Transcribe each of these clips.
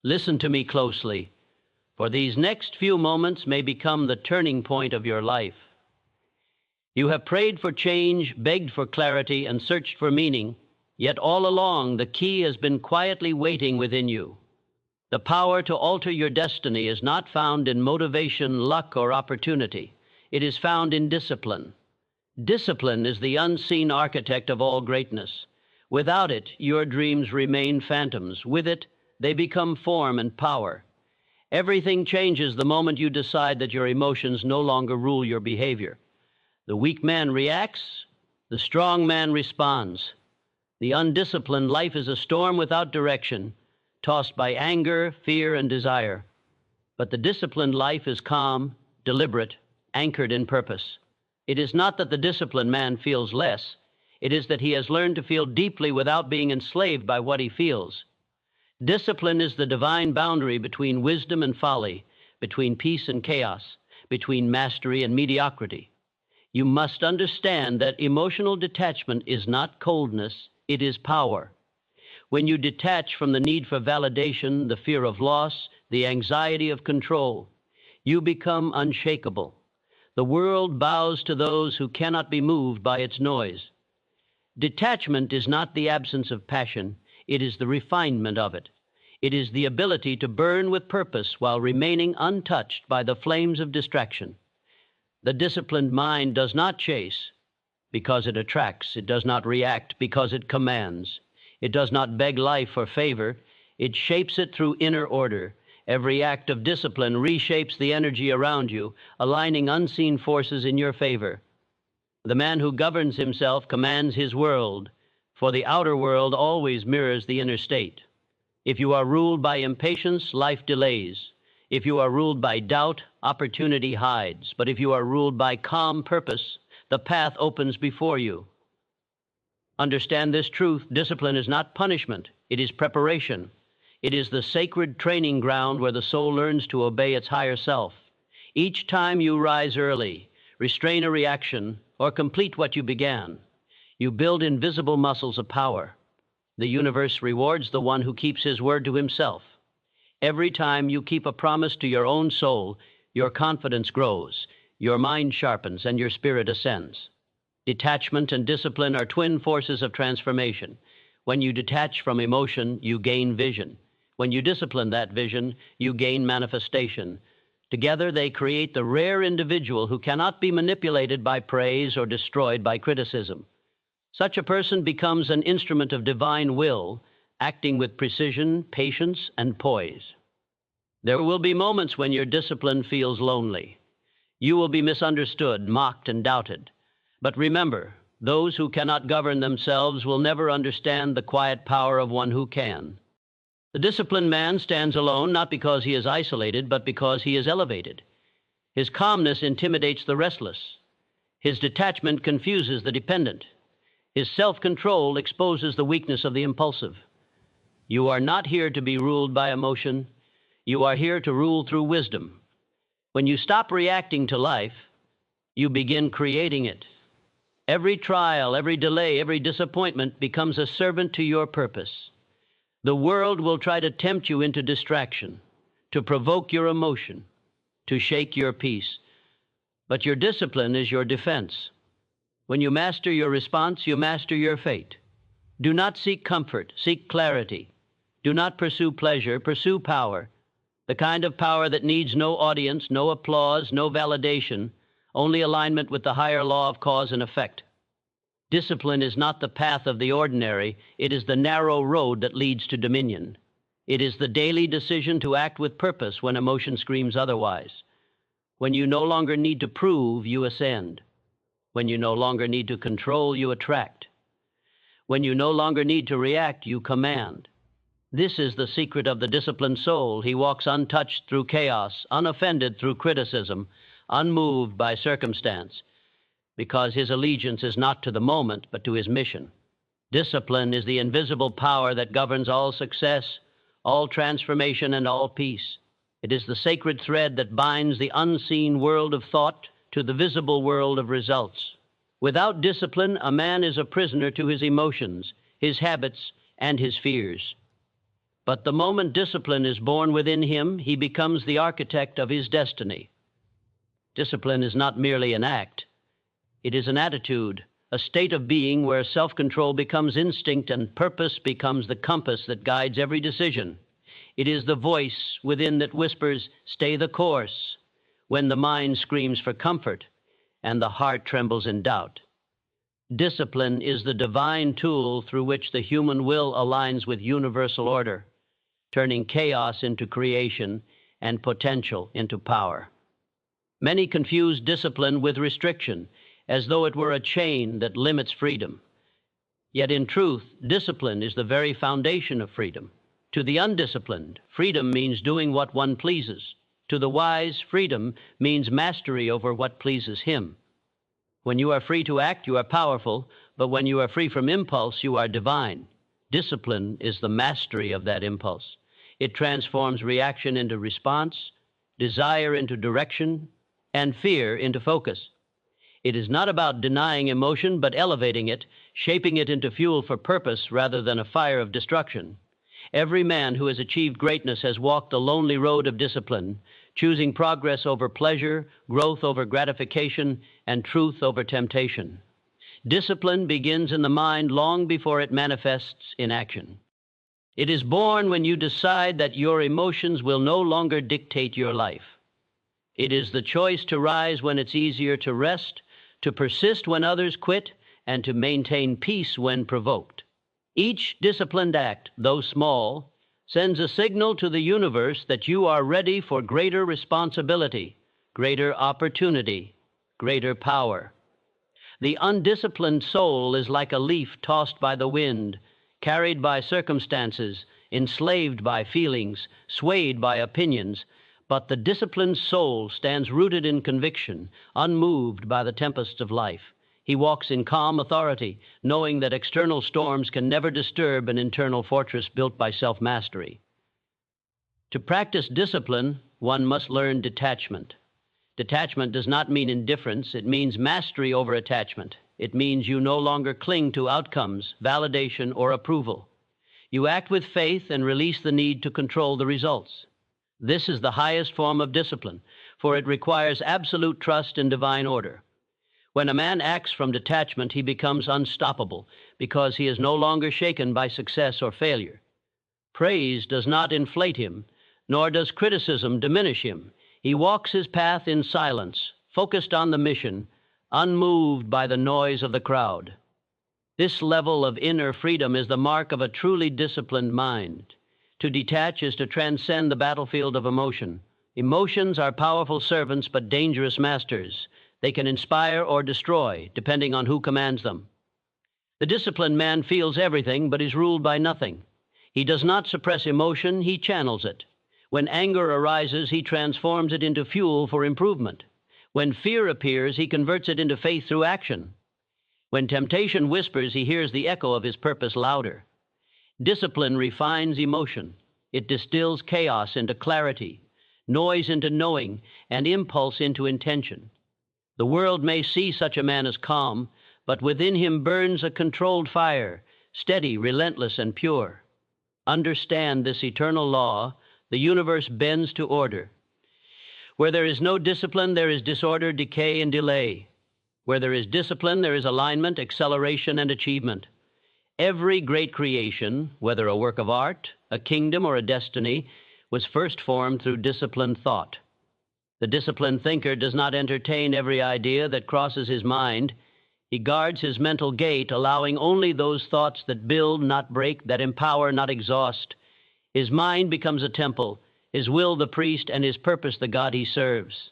Listen to me closely, for these next few moments may become the turning point of your life. You have prayed for change, begged for clarity, and searched for meaning, yet all along the key has been quietly waiting within you. The power to alter your destiny is not found in motivation, luck, or opportunity. It is found in discipline. Discipline is the unseen architect of all greatness. Without it, your dreams remain phantoms. With it, they become form and power. Everything changes the moment you decide that your emotions no longer rule your behavior. The weak man reacts, the strong man responds. The undisciplined life is a storm without direction, tossed by anger, fear, and desire. But the disciplined life is calm, deliberate, anchored in purpose. It is not that the disciplined man feels less. It is that he has learned to feel deeply without being enslaved by what he feels. Discipline is the divine boundary between wisdom and folly, between peace and chaos, between mastery and mediocrity. You must understand that emotional detachment is not coldness, it is power. When you detach from the need for validation, the fear of loss, the anxiety of control, you become unshakable. The world bows to those who cannot be moved by its noise. Detachment is not the absence of passion, it is the refinement of it. It is the ability to burn with purpose while remaining untouched by the flames of distraction. The disciplined mind does not chase because it attracts. It does not react because it commands. It does not beg life for favor. It shapes it through inner order. Every act of discipline reshapes the energy around you, aligning unseen forces in your favor. The man who governs himself commands his world, for the outer world always mirrors the inner state. If you are ruled by impatience, life delays. If you are ruled by doubt, opportunity hides. But if you are ruled by calm purpose, the path opens before you. Understand this truth: discipline is not punishment, it is preparation. It is the sacred training ground where the soul learns to obey its higher self. Each time you rise early, restrain a reaction, or complete what you began, you build invisible muscles of power. The universe rewards the one who keeps his word to himself. Every time you keep a promise to your own soul, your confidence grows, your mind sharpens, and your spirit ascends. Detachment and discipline are twin forces of transformation. When you detach from emotion, you gain vision. When you discipline that vision, you gain manifestation. Together, they create the rare individual who cannot be manipulated by praise or destroyed by criticism. Such a person becomes an instrument of divine will, acting with precision, patience, and poise. There will be moments when your discipline feels lonely. You will be misunderstood, mocked, and doubted. But remember, those who cannot govern themselves will never understand the quiet power of one who can. The disciplined man stands alone not because he is isolated, but because he is elevated. His calmness intimidates the restless. His detachment confuses the dependent. His self-control exposes the weakness of the impulsive. You are not here to be ruled by emotion. You are here to rule through wisdom. When you stop reacting to life, you begin creating it. Every trial, every delay, every disappointment becomes a servant to your purpose. The world will try to tempt you into distraction, to provoke your emotion, to shake your peace. But your discipline is your defense. When you master your response, you master your fate. Do not seek comfort, seek clarity. Do not pursue pleasure, pursue power. The kind of power that needs no audience, no applause, no validation, only alignment with the higher law of cause and effect. Discipline is not the path of the ordinary, it is the narrow road that leads to dominion. It is the daily decision to act with purpose when emotion screams otherwise. When you no longer need to prove, you ascend. When you no longer need to control, you attract. When you no longer need to react, you command. This is the secret of the disciplined soul. He walks untouched through chaos, unoffended through criticism, unmoved by circumstance, because his allegiance is not to the moment, but to his mission. Discipline is the invisible power that governs all success, all transformation, and all peace. It is the sacred thread that binds the unseen world of thought to the visible world of results. Without discipline, a man is a prisoner to his emotions, his habits, and his fears. But the moment discipline is born within him, he becomes the architect of his destiny. Discipline is not merely an act. It is an attitude, a state of being where self-control becomes instinct and purpose becomes the compass that guides every decision. It is the voice within that whispers, "Stay the course," when the mind screams for comfort and the heart trembles in doubt. Discipline is the divine tool through which the human will aligns with universal order, turning chaos into creation and potential into power. Many confuse discipline with restriction, as though it were a chain that limits freedom. Yet in truth, discipline is the very foundation of freedom. To the undisciplined, freedom means doing what one pleases. To the wise, freedom means mastery over what pleases him. When you are free to act, you are powerful, but when you are free from impulse, you are divine. Discipline is the mastery of that impulse. It transforms reaction into response, desire into direction, and fear into focus. It is not about denying emotion, but elevating it, shaping it into fuel for purpose rather than a fire of destruction. Every man who has achieved greatness has walked the lonely road of discipline, choosing progress over pleasure, growth over gratification, and truth over temptation. Discipline begins in the mind long before it manifests in action. It is born when you decide that your emotions will no longer dictate your life. It is the choice to rise when it's easier to rest, to persist when others quit, and to maintain peace when provoked. Each disciplined act, though small, sends a signal to the universe that you are ready for greater responsibility, greater opportunity, greater power. The undisciplined soul is like a leaf tossed by the wind, carried by circumstances, enslaved by feelings, swayed by opinions, but the disciplined soul stands rooted in conviction, unmoved by the tempests of life. He walks in calm authority, knowing that external storms can never disturb an internal fortress built by self-mastery. To practice discipline, one must learn detachment. Detachment does not mean indifference. It means mastery over attachment. It means you no longer cling to outcomes, validation, or approval. You act with faith and release the need to control the results. This is the highest form of discipline, for it requires absolute trust in divine order. When a man acts from detachment, he becomes unstoppable because he is no longer shaken by success or failure. Praise does not inflate him, nor does criticism diminish him. He walks his path in silence, focused on the mission, unmoved by the noise of the crowd. This level of inner freedom is the mark of a truly disciplined mind. To detach is to transcend the battlefield of emotion. Emotions are powerful servants but dangerous masters. They can inspire or destroy, depending on who commands them. The disciplined man feels everything but is ruled by nothing. He does not suppress emotion, he channels it. When anger arises, he transforms it into fuel for improvement. When fear appears, he converts it into faith through action. When temptation whispers, he hears the echo of his purpose louder. Discipline refines emotion. It distills chaos into clarity, noise into knowing, and impulse into intention. The world may see such a man as calm, but within him burns a controlled fire, steady, relentless, and pure. Understand this eternal law. The universe bends to order. Where there is no discipline, there is disorder, decay, and delay. Where there is discipline, there is alignment, acceleration, and achievement. Every great creation, whether a work of art, a kingdom, or a destiny, was first formed through disciplined thought. The disciplined thinker does not entertain every idea that crosses his mind. He guards his mental gate, allowing only those thoughts that build, not break, that empower, not exhaust. His mind becomes a temple, his will the priest, and his purpose the God he serves.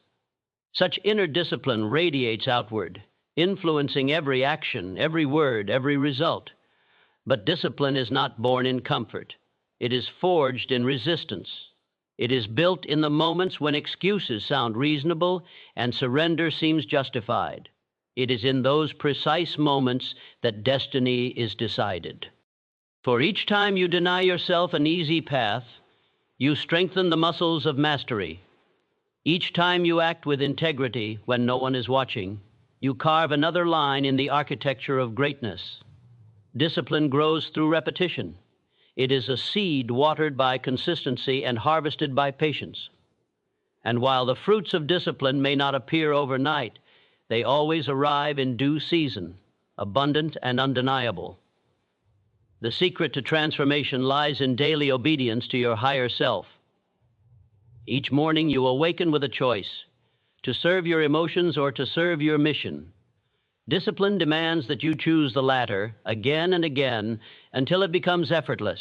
Such inner discipline radiates outward, influencing every action, every word, every result. But discipline is not born in comfort. It is forged in resistance. It is built in the moments when excuses sound reasonable and surrender seems justified. It is in those precise moments that destiny is decided. For each time you deny yourself an easy path, you strengthen the muscles of mastery. Each time you act with integrity when no one is watching, you carve another line in the architecture of greatness. Discipline grows through repetition. It is a seed watered by consistency and harvested by patience. And while the fruits of discipline may not appear overnight, they always arrive in due season, abundant and undeniable. The secret to transformation lies in daily obedience to your higher self. Each morning you awaken with a choice, to serve your emotions or to serve your mission. Discipline demands that you choose the latter again and again until it becomes effortless.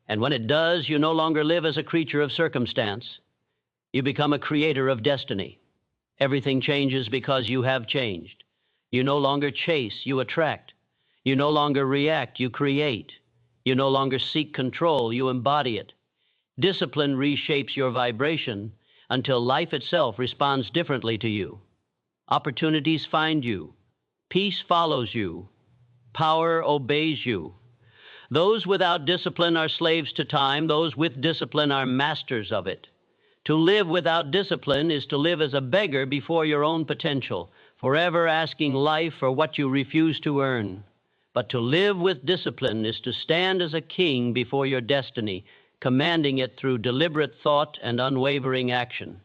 And when it does, you no longer live as a creature of circumstance. You become a creator of destiny. Everything changes because you have changed. You no longer chase, you attract. You no longer react, you create. You no longer seek control, you embody it. Discipline reshapes your vibration until life itself responds differently to you. Opportunities find you. Peace follows you. Power obeys you. Those without discipline are slaves to time. Those with discipline are masters of it. To live without discipline is to live as a beggar before your own potential, forever asking life for what you refuse to earn. But to live with discipline is to stand as a king before your destiny, commanding it through deliberate thought and unwavering action.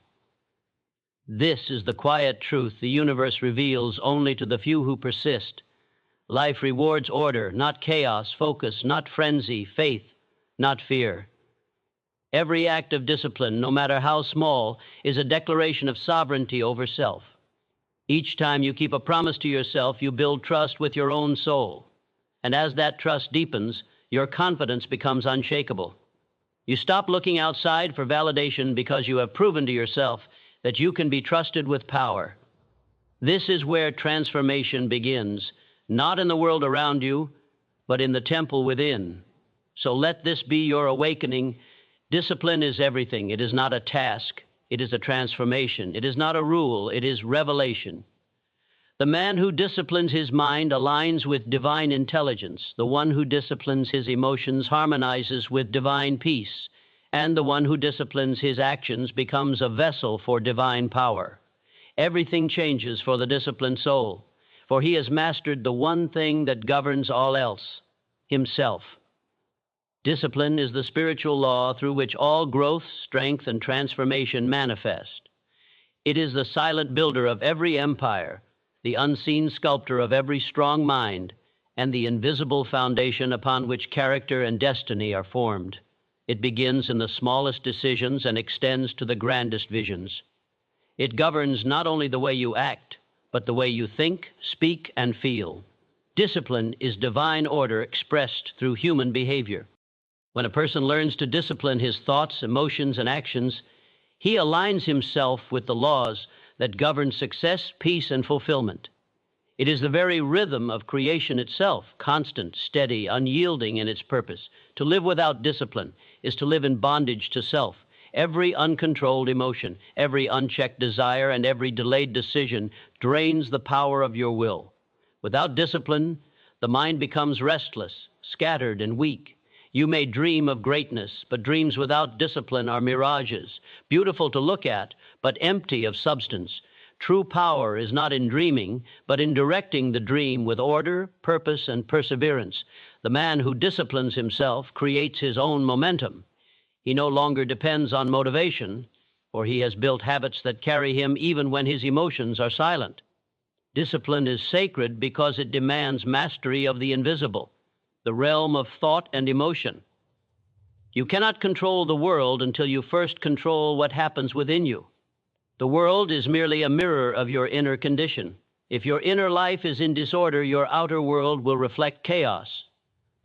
This is the quiet truth the universe reveals only to the few who persist. Life rewards order, not chaos, focus, not frenzy, faith, not fear. Every act of discipline, no matter how small, is a declaration of sovereignty over self. Each time you keep a promise to yourself, you build trust with your own soul. And as that trust deepens, your confidence becomes unshakable. You stop looking outside for validation because you have proven to yourself that you can be trusted with power. This is where transformation begins, not in the world around you, but in the temple within. So let this be your awakening. Discipline is everything. It is not a task. It is a transformation. It is not a rule. It is revelation. The man who disciplines his mind aligns with divine intelligence. The one who disciplines his emotions harmonizes with divine peace. And the one who disciplines his actions becomes a vessel for divine power. Everything changes for the disciplined soul, for he has mastered the one thing that governs all else, himself. Discipline is the spiritual law through which all growth, strength, and transformation manifest. It is the silent builder of every empire, the unseen sculptor of every strong mind, and the invisible foundation upon which character and destiny are formed. It begins in the smallest decisions and extends to the grandest visions. It governs not only the way you act, but the way you think, speak, and feel. Discipline is divine order expressed through human behavior. When a person learns to discipline his thoughts, emotions, and actions, he aligns himself with the laws that govern success, peace, and fulfillment. It is the very rhythm of creation itself, constant, steady, unyielding in its purpose. To live without discipline is to live in bondage to self. Every uncontrolled emotion, every unchecked desire, and every delayed decision drains the power of your will. Without discipline, the mind becomes restless, scattered, and weak. You may dream of greatness, but dreams without discipline are mirages, beautiful to look at, but empty of substance. True power is not in dreaming, but in directing the dream with order, purpose, and perseverance. The man who disciplines himself creates his own momentum. He no longer depends on motivation, for he has built habits that carry him even when his emotions are silent. Discipline is sacred because it demands mastery of the invisible, the realm of thought and emotion. You cannot control the world until you first control what happens within you. The world is merely a mirror of your inner condition. If your inner life is in disorder, your outer world will reflect chaos.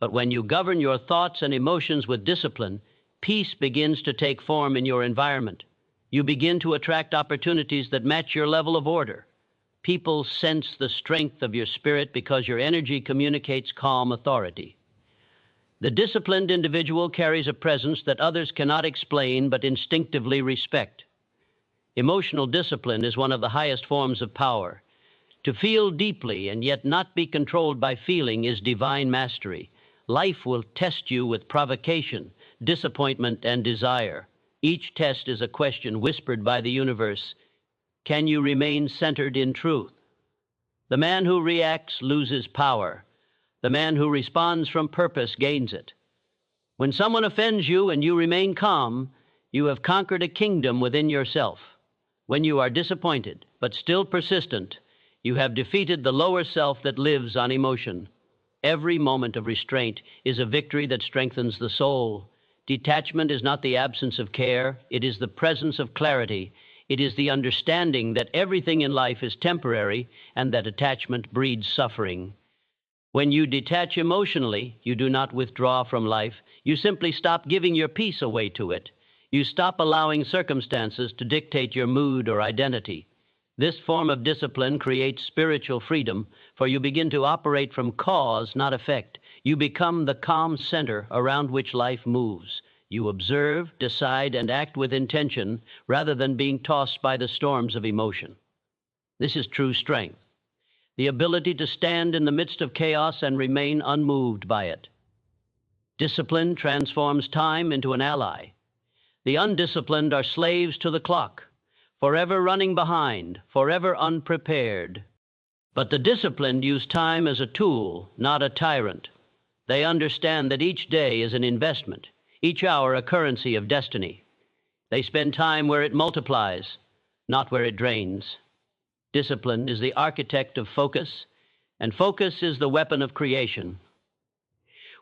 But when you govern your thoughts and emotions with discipline, peace begins to take form in your environment. You begin to attract opportunities that match your level of order. People sense the strength of your spirit because your energy communicates calm authority. The disciplined individual carries a presence that others cannot explain but instinctively respect. Emotional discipline is one of the highest forms of power. To feel deeply and yet not be controlled by feeling is divine mastery. Life will test you with provocation, disappointment, and desire. Each test is a question whispered by the universe. Can you remain centered in truth? The man who reacts loses power. The man who responds from purpose gains it. When someone offends you and you remain calm, you have conquered a kingdom within yourself. When you are disappointed, but still persistent, you have defeated the lower self that lives on emotion. Every moment of restraint is a victory that strengthens the soul. Detachment is not the absence of care, it is the presence of clarity. It is the understanding that everything in life is temporary and that attachment breeds suffering. When you detach emotionally, you do not withdraw from life. You simply stop giving your peace away to it. You stop allowing circumstances to dictate your mood or identity. This form of discipline creates spiritual freedom, for you begin to operate from cause, not effect. You become the calm center around which life moves. You observe, decide, and act with intention rather than being tossed by the storms of emotion. This is true strength, the ability to stand in the midst of chaos and remain unmoved by it. Discipline transforms time into an ally. The undisciplined are slaves to the clock, forever running behind, forever unprepared. But the disciplined use time as a tool, not a tyrant. They understand that each day is an investment, each hour a currency of destiny. They spend time where it multiplies, not where it drains. Discipline is the architect of focus, and focus is the weapon of creation.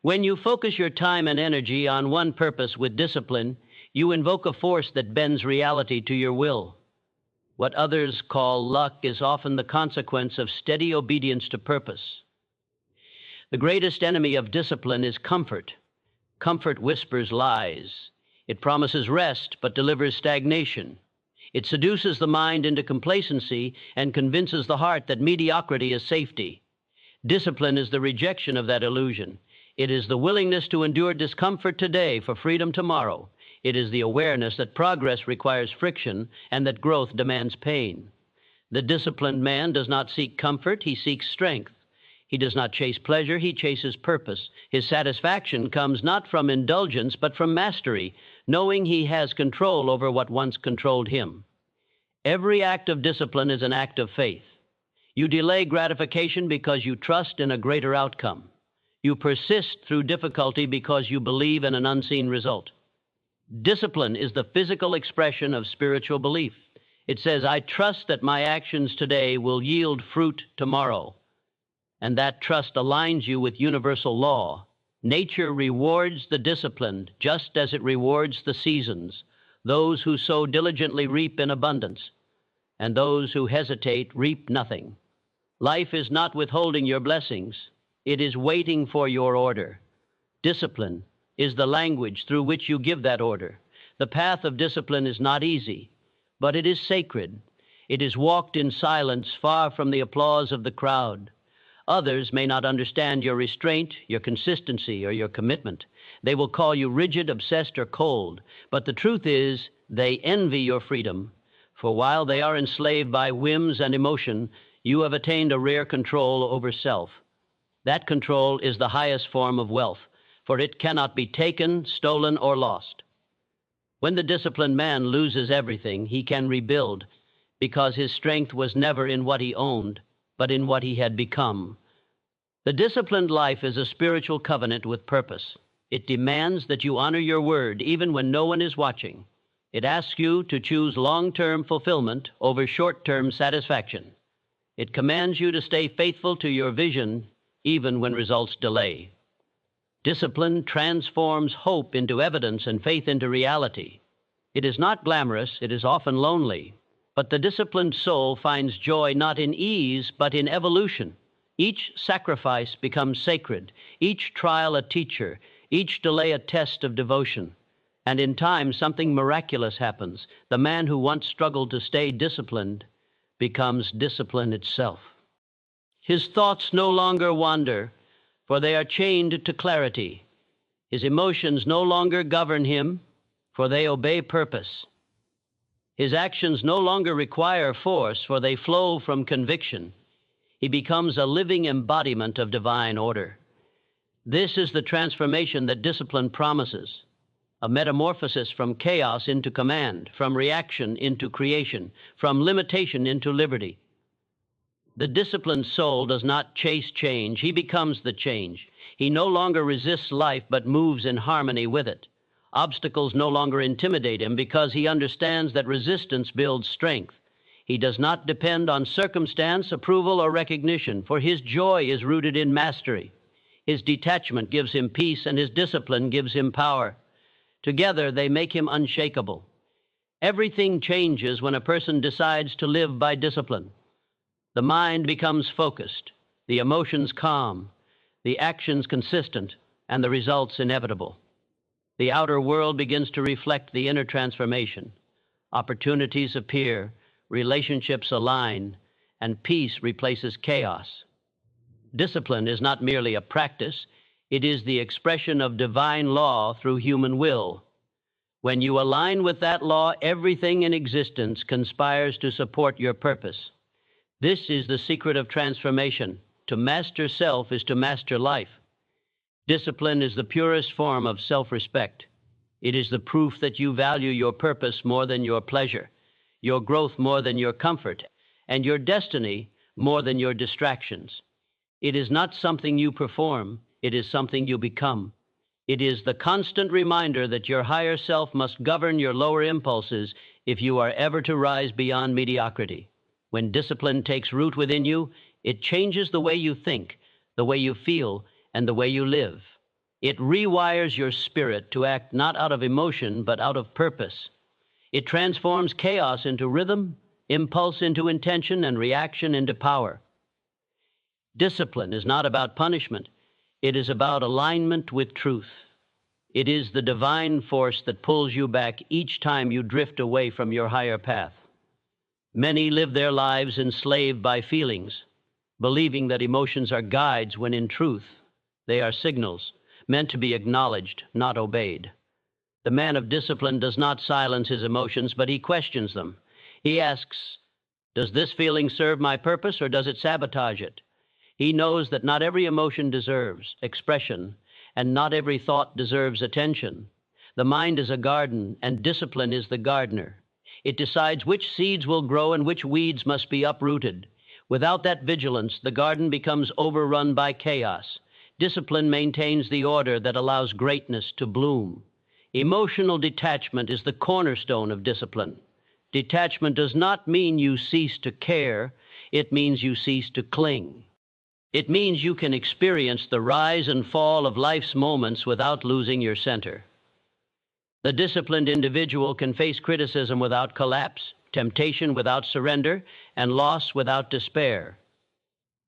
When you focus your time and energy on one purpose with discipline, you invoke a force that bends reality to your will. What others call luck is often the consequence of steady obedience to purpose. The greatest enemy of discipline is comfort. Comfort whispers lies. It promises rest, but delivers stagnation. It seduces the mind into complacency and convinces the heart that mediocrity is safety. Discipline is the rejection of that illusion. It is the willingness to endure discomfort today for freedom tomorrow. It is the awareness that progress requires friction and that growth demands pain. The disciplined man does not seek comfort, he seeks strength. He does not chase pleasure, he chases purpose. His satisfaction comes not from indulgence, but from mastery, knowing he has control over what once controlled him. Every act of discipline is an act of faith. You delay gratification because you trust in a greater outcome. You persist through difficulty because you believe in an unseen result. Discipline is the physical expression of spiritual belief. It says, I trust that my actions today will yield fruit tomorrow. And that trust aligns you with universal law. Nature rewards the disciplined just as it rewards the seasons. Those who sow diligently reap in abundance, and those who hesitate reap nothing. Life is not withholding your blessings. It is waiting for your order. Discipline is the language through which you give that order. The path of discipline is not easy, but it is sacred. It is walked in silence, far from the applause of the crowd. Others may not understand your restraint, your consistency, or your commitment. They will call you rigid, obsessed, or cold. But the truth is, they envy your freedom. For while they are enslaved by whims and emotion, you have attained a rare control over self. That control is the highest form of wealth, for it cannot be taken, stolen, or lost. When the disciplined man loses everything, he can rebuild, because his strength was never in what he owned, but in what he had become. The disciplined life is a spiritual covenant with purpose. It demands that you honor your word even when no one is watching. It asks you to choose long-term fulfillment over short-term satisfaction. It commands you to stay faithful to your vision even when results delay. Discipline transforms hope into evidence and faith into reality. It is not glamorous, it is often lonely. But the disciplined soul finds joy not in ease, but in evolution. Each sacrifice becomes sacred, each trial a teacher, each delay a test of devotion. And in time, something miraculous happens. The man who once struggled to stay disciplined becomes discipline itself. His thoughts no longer wander, for they are chained to clarity. His emotions no longer govern him, for they obey purpose. His actions no longer require force, for they flow from conviction. He becomes a living embodiment of divine order. This is the transformation that discipline promises, a metamorphosis from chaos into command, from reaction into creation, from limitation into liberty. The disciplined soul does not chase change, he becomes the change. He no longer resists life but moves in harmony with it. Obstacles no longer intimidate him because he understands that resistance builds strength. He does not depend on circumstance, approval, or recognition, for his joy is rooted in mastery. His detachment gives him peace, and his discipline gives him power. Together, they make him unshakable. Everything changes when a person decides to live by discipline. The mind becomes focused, the emotions calm, the actions consistent, and the results inevitable. The outer world begins to reflect the inner transformation. Opportunities appear, relationships align, and peace replaces chaos. Discipline is not merely a practice, it is the expression of divine law through human will. When you align with that law, everything in existence conspires to support your purpose. This is the secret of transformation. To master self is to master life. Discipline is the purest form of self-respect. It is the proof that you value your purpose more than your pleasure, your growth more than your comfort, and your destiny more than your distractions. It is not something you perform, it is something you become. It is the constant reminder that your higher self must govern your lower impulses if you are ever to rise beyond mediocrity. When discipline takes root within you, it changes the way you think, the way you feel, and the way you live. It rewires your spirit to act not out of emotion, but out of purpose. It transforms chaos into rhythm, impulse into intention, and reaction into power. Discipline is not about punishment. It is about alignment with truth. It is the divine force that pulls you back each time you drift away from your higher path. Many live their lives enslaved by feelings, believing that emotions are guides when in truth they are signals meant to be acknowledged, not obeyed. The man of discipline does not silence his emotions, but he questions them. He asks, does this feeling serve my purpose or does it sabotage it? He knows that not every emotion deserves expression, and not every thought deserves attention. The mind is a garden, and discipline is the gardener. It decides which seeds will grow and which weeds must be uprooted. Without that vigilance, the garden becomes overrun by chaos. Discipline maintains the order that allows greatness to bloom. Emotional detachment is the cornerstone of discipline. Detachment does not mean you cease to care, it means you cease to cling. It means you can experience the rise and fall of life's moments without losing your center. The disciplined individual can face criticism without collapse, temptation without surrender, and loss without despair.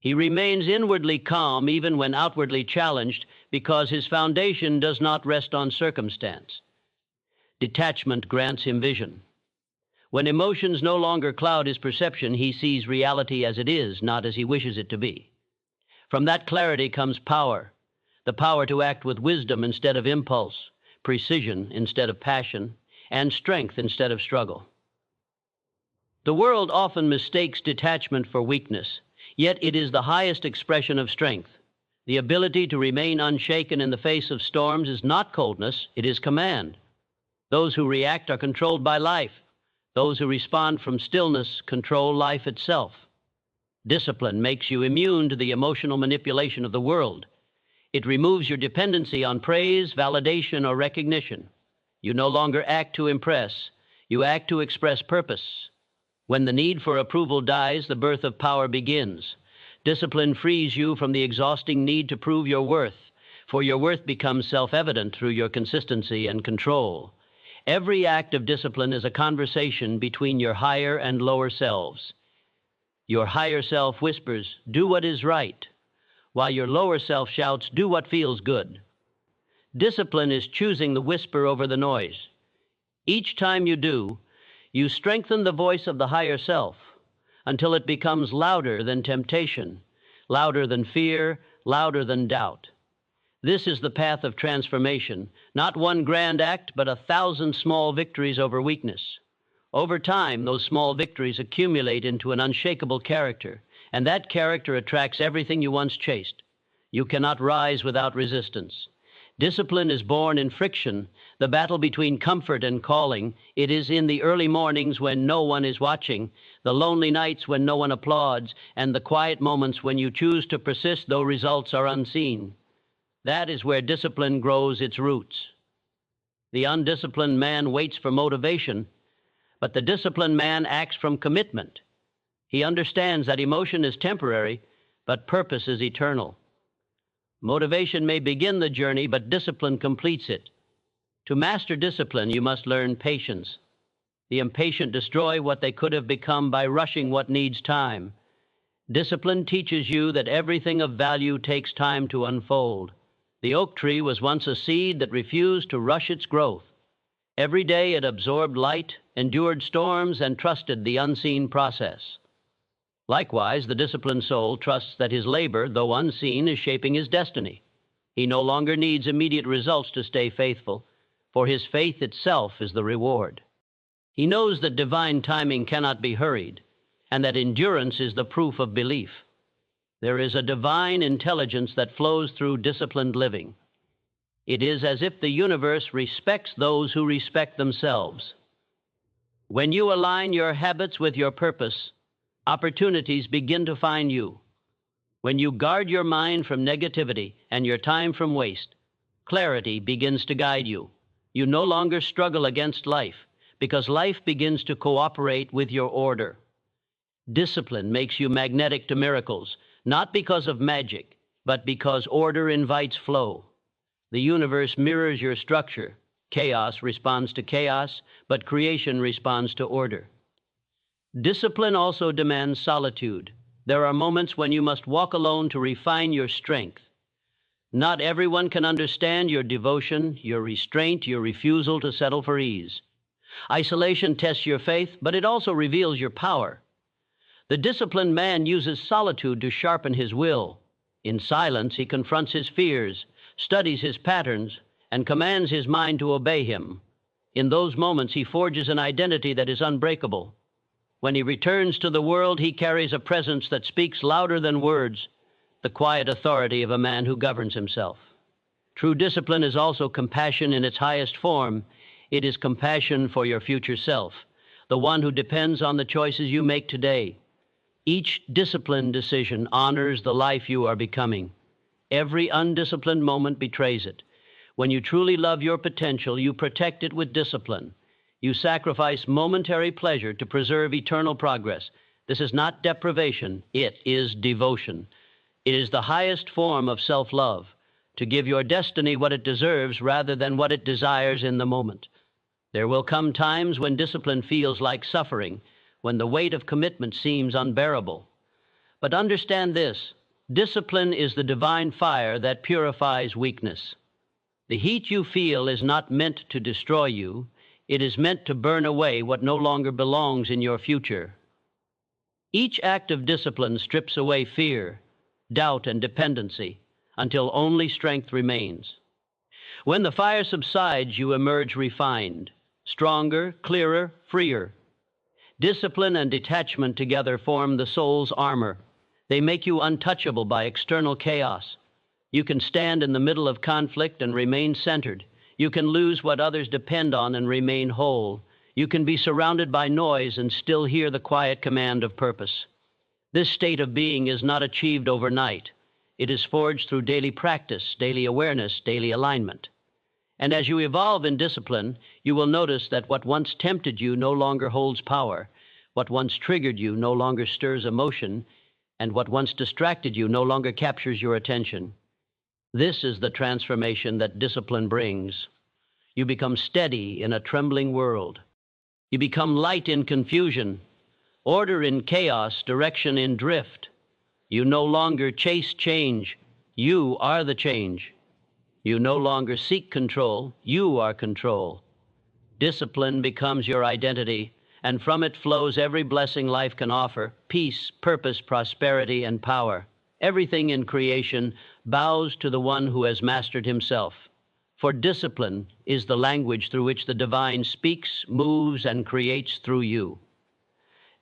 He remains inwardly calm even when outwardly challenged because his foundation does not rest on circumstance. Detachment grants him vision. When emotions no longer cloud his perception, he sees reality as it is, not as he wishes it to be. From that clarity comes power, the power to act with wisdom instead of impulse, precision instead of passion, and strength instead of struggle. The world often mistakes detachment for weakness, yet it is the highest expression of strength. The ability to remain unshaken in the face of storms is not coldness, it is command. Those who react are controlled by life. Those who respond from stillness control life itself. Discipline makes you immune to the emotional manipulation of the world. It removes your dependency on praise, validation, or recognition. You no longer act to impress, you act to express purpose. When the need for approval dies, the birth of power begins. Discipline frees you from the exhausting need to prove your worth, for your worth becomes self-evident through your consistency and control. Every act of discipline is a conversation between your higher and lower selves. Your higher self whispers, "Do what is right," while your lower self shouts, "Do what feels good." Discipline is choosing the whisper over the noise. Each time you do, you strengthen the voice of the higher self until it becomes louder than temptation, louder than fear, louder than doubt. This is the path of transformation, not one grand act, but 1,000 small victories over weakness. Over time, those small victories accumulate into an unshakable character, and that character attracts everything you once chased. You cannot rise without resistance. Discipline is born in friction, the battle between comfort and calling. It is in the early mornings when no one is watching, the lonely nights when no one applauds, and the quiet moments when you choose to persist though results are unseen. That is where discipline grows its roots. The undisciplined man waits for motivation, but the disciplined man acts from commitment. He understands that emotion is temporary, but purpose is eternal. Motivation may begin the journey, but discipline completes it. To master discipline, you must learn patience. The impatient destroy what they could have become by rushing what needs time. Discipline teaches you that everything of value takes time to unfold. The oak tree was once a seed that refused to rush its growth. Every day it absorbed light, endured storms, and trusted the unseen process. Likewise, the disciplined soul trusts that his labor, though unseen, is shaping his destiny. He no longer needs immediate results to stay faithful, for his faith itself is the reward. He knows that divine timing cannot be hurried, and that endurance is the proof of belief. There is a divine intelligence that flows through disciplined living. It is as if the universe respects those who respect themselves. When you align your habits with your purpose, opportunities begin to find you. When you guard your mind from negativity and your time from waste, clarity begins to guide you. You no longer struggle against life, because life begins to cooperate with your order. Discipline makes you magnetic to miracles, not because of magic, but because order invites flow. The universe mirrors your structure. Chaos responds to chaos, but creation responds to order. Discipline also demands solitude. There are moments when you must walk alone to refine your strength. Not everyone can understand your devotion, your restraint, your refusal to settle for ease. Isolation tests your faith, but it also reveals your power. The disciplined man uses solitude to sharpen his will. In silence, he confronts his fears, studies his patterns, and commands his mind to obey him. In those moments, he forges an identity that is unbreakable. When he returns to the world, he carries a presence that speaks louder than words, the quiet authority of a man who governs himself. True discipline is also compassion in its highest form. It is compassion for your future self, the one who depends on the choices you make today. Each disciplined decision honors the life you are becoming. Every undisciplined moment betrays it. When you truly love your potential, you protect it with discipline. You sacrifice momentary pleasure to preserve eternal progress. This is not deprivation, it is devotion. It is the highest form of self-love, to give your destiny what it deserves rather than what it desires in the moment. There will come times when discipline feels like suffering, when the weight of commitment seems unbearable. But understand this, discipline is the divine fire that purifies weakness. The heat you feel is not meant to destroy you. It is meant to burn away what no longer belongs in your future. Each act of discipline strips away fear, doubt, and dependency until only strength remains. When the fire subsides, you emerge refined, stronger, clearer, freer. Discipline and detachment together form the soul's armor. They make you untouchable by external chaos. You can stand in the middle of conflict and remain centered. You can lose what others depend on and remain whole. You can be surrounded by noise and still hear the quiet command of purpose. This state of being is not achieved overnight. It is forged through daily practice, daily awareness, daily alignment. And as you evolve in discipline, you will notice that what once tempted you no longer holds power. What once triggered you no longer stirs emotion, and what once distracted you no longer captures your attention. This is the transformation that discipline brings. You become steady in a trembling world. You become light in confusion, order in chaos, direction in drift. You no longer chase change. You are the change. You no longer seek control. You are control. Discipline becomes your identity, and from it flows every blessing life can offer: peace, purpose, prosperity, and power. Everything in creation bows to the one who has mastered himself. For discipline is the language through which the divine speaks, moves, and creates through you.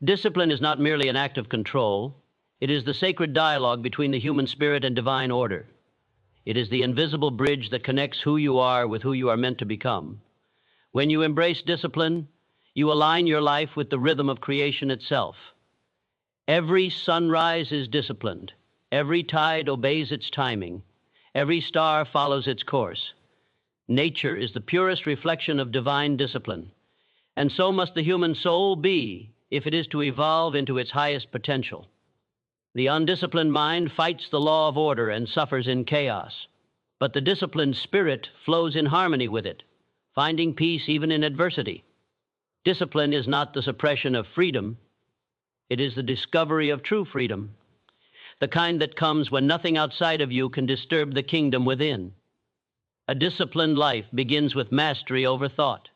Discipline is not merely an act of control. It is the sacred dialogue between the human spirit and divine order. It is the invisible bridge that connects who you are with who you are meant to become. When you embrace discipline, you align your life with the rhythm of creation itself. Every sunrise is disciplined. Every tide obeys its timing. Every star follows its course. Nature is the purest reflection of divine discipline, and so must the human soul be if it is to evolve into its highest potential. The undisciplined mind fights the law of order and suffers in chaos, but the disciplined spirit flows in harmony with it, finding peace even in adversity. Discipline is not the suppression of freedom, it is the discovery of true freedom, the kind that comes when nothing outside of you can disturb the kingdom within. A disciplined life begins with mastery over thought.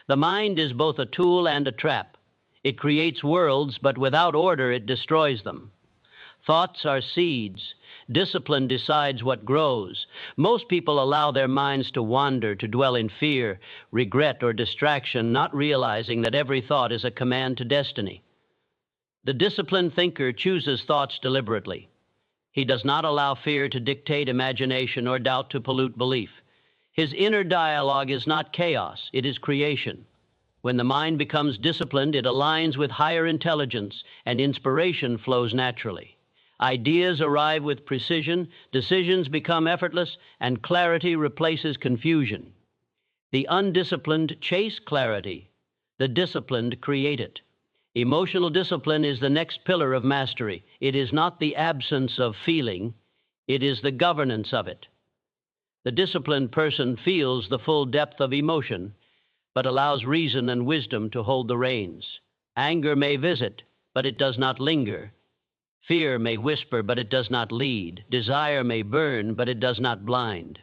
The mind is both a tool and a trap. It creates worlds, but without order, it destroys them. Thoughts are seeds. Discipline decides what grows. Most people allow their minds to wander, to dwell in fear, regret, or distraction, not realizing that every thought is a command to destiny. The disciplined thinker chooses thoughts deliberately. He does not allow fear to dictate imagination or doubt to pollute belief. His inner dialogue is not chaos, it is creation. When the mind becomes disciplined, it aligns with higher intelligence, and inspiration flows naturally. Ideas arrive with precision, decisions become effortless, and clarity replaces confusion. The undisciplined chase clarity, the disciplined create it. Emotional discipline is the next pillar of mastery. It is not the absence of feeling, it is the governance of it. The disciplined person feels the full depth of emotion, but allows reason and wisdom to hold the reins. Anger may visit, but it does not linger. Fear may whisper, but it does not lead. Desire may burn, but it does not blind.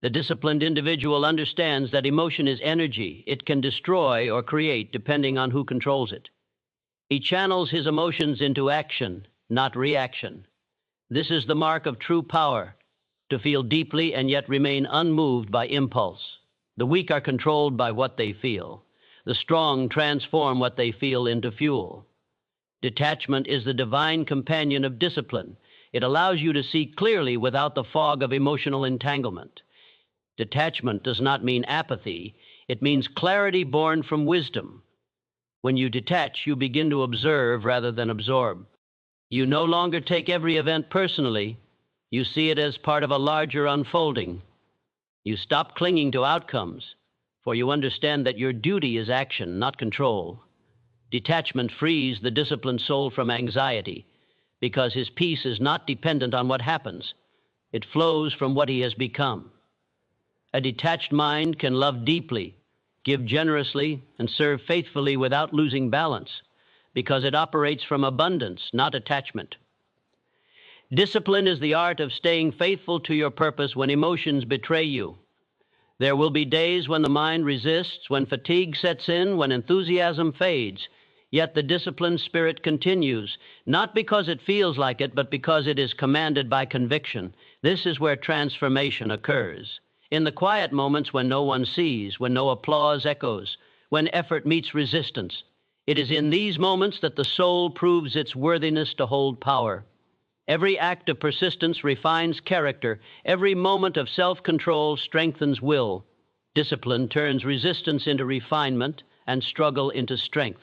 The disciplined individual understands that emotion is energy. It can destroy or create depending on who controls it. He channels his emotions into action, not reaction. This is the mark of true power, to feel deeply and yet remain unmoved by impulse. The weak are controlled by what they feel. The strong transform what they feel into fuel. Detachment is the divine companion of discipline. It allows you to see clearly without the fog of emotional entanglement. Detachment does not mean apathy. It means clarity born from wisdom. When you detach, you begin to observe rather than absorb. You no longer take every event personally. You see it as part of a larger unfolding. You stop clinging to outcomes, for you understand that your duty is action, not control. Detachment frees the disciplined soul from anxiety, because his peace is not dependent on what happens. It flows from what he has become. A detached mind can love deeply, give generously, and serve faithfully without losing balance, because it operates from abundance, not attachment. Discipline is the art of staying faithful to your purpose when emotions betray you. There will be days when the mind resists, when fatigue sets in, when enthusiasm fades. Yet the disciplined spirit continues, not because it feels like it, but because it is commanded by conviction. This is where transformation occurs. In the quiet moments when no one sees, when no applause echoes, when effort meets resistance, it is in these moments that the soul proves its worthiness to hold power. Every act of persistence refines character. Every moment of self-control strengthens will. Discipline turns resistance into refinement and struggle into strength.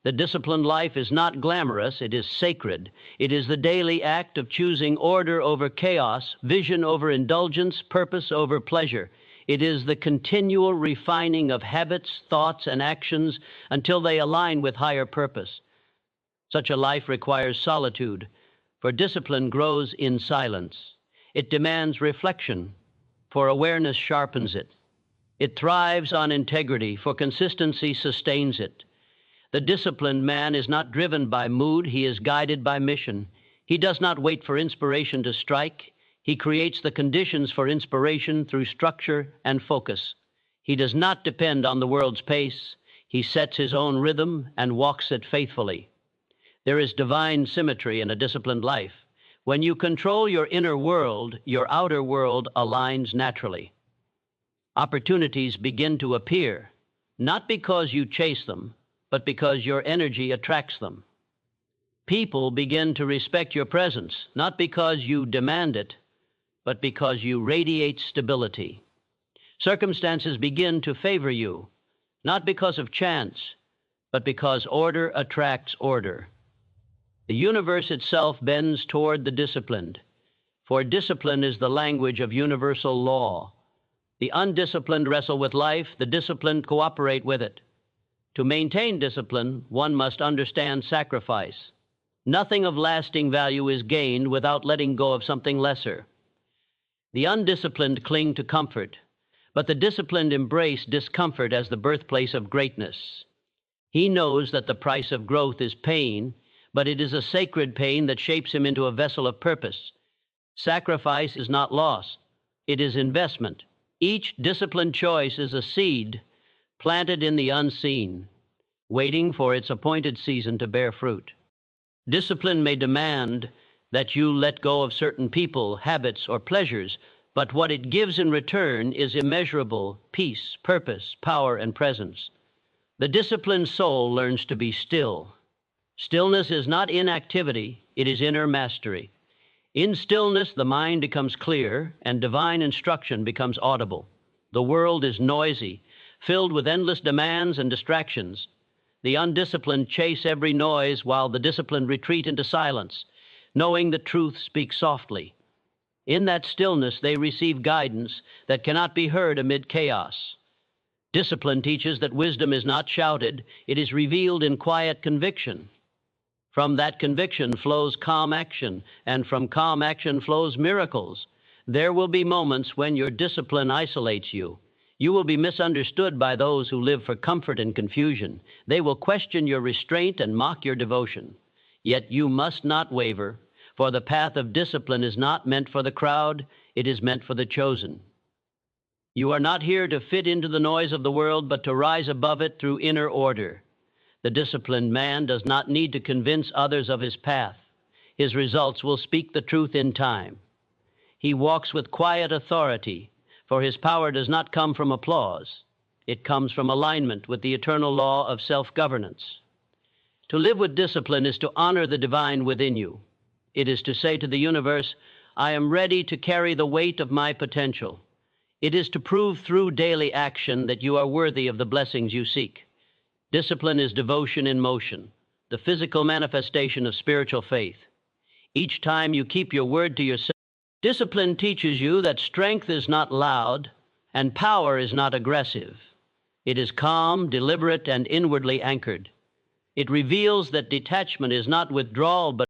The disciplined life is not glamorous, it is sacred. It is the daily act of choosing order over chaos, vision over indulgence, purpose over pleasure. It is the continual refining of habits, thoughts, and actions until they align with higher purpose. Such a life requires solitude, for discipline grows in silence. It demands reflection, for awareness sharpens it. It thrives on integrity, for consistency sustains it. The disciplined man is not driven by mood, he is guided by mission. He does not wait for inspiration to strike. He creates the conditions for inspiration through structure and focus. He does not depend on the world's pace. He sets his own rhythm and walks it faithfully. There is divine symmetry in a disciplined life. When you control your inner world, your outer world aligns naturally. Opportunities begin to appear, not because you chase them, but because your energy attracts them. People begin to respect your presence, not because you demand it, but because you radiate stability. Circumstances begin to favor you, not because of chance, but because order attracts order. The universe itself bends toward the disciplined, for discipline is the language of universal law. The undisciplined wrestle with life, the disciplined cooperate with it. To maintain discipline, one must understand sacrifice. Nothing of lasting value is gained without letting go of something lesser. The undisciplined cling to comfort, but the disciplined embrace discomfort as the birthplace of greatness. He knows that the price of growth is pain, but it is a sacred pain that shapes him into a vessel of purpose. Sacrifice is not loss, it is investment. Each disciplined choice is a seed planted in the unseen, waiting for its appointed season to bear fruit. Discipline may demand that you let go of certain people, habits, or pleasures, but what it gives in return is immeasurable peace, purpose, power, and presence. The disciplined soul learns to be still. Stillness is not inactivity, it is inner mastery. In stillness, the mind becomes clear and divine instruction becomes audible. The world is noisy, filled with endless demands and distractions. The undisciplined chase every noise while the disciplined retreat into silence, knowing the truth speaks softly. In that stillness, they receive guidance that cannot be heard amid chaos. Discipline teaches that wisdom is not shouted, it is revealed in quiet conviction. From that conviction flows calm action, and from calm action flows miracles. There will be moments when your discipline isolates you. You will be misunderstood by those who live for comfort and confusion. They will question your restraint and mock your devotion. Yet you must not waver, for the path of discipline is not meant for the crowd, it is meant for the chosen. You are not here to fit into the noise of the world, but to rise above it through inner order. The disciplined man does not need to convince others of his path. His results will speak the truth in time. He walks with quiet authority, for his power does not come from applause. It comes from alignment with the eternal law of self-governance. To live with discipline is to honor the divine within you. It is to say to the universe, I am ready to carry the weight of my potential. It is to prove through daily action that you are worthy of the blessings you seek. Discipline is devotion in motion, the physical manifestation of spiritual faith. Each time you keep your word to yourself, discipline teaches you that strength is not loud and power is not aggressive. It is calm, deliberate, and inwardly anchored. It reveals that detachment is not withdrawal, but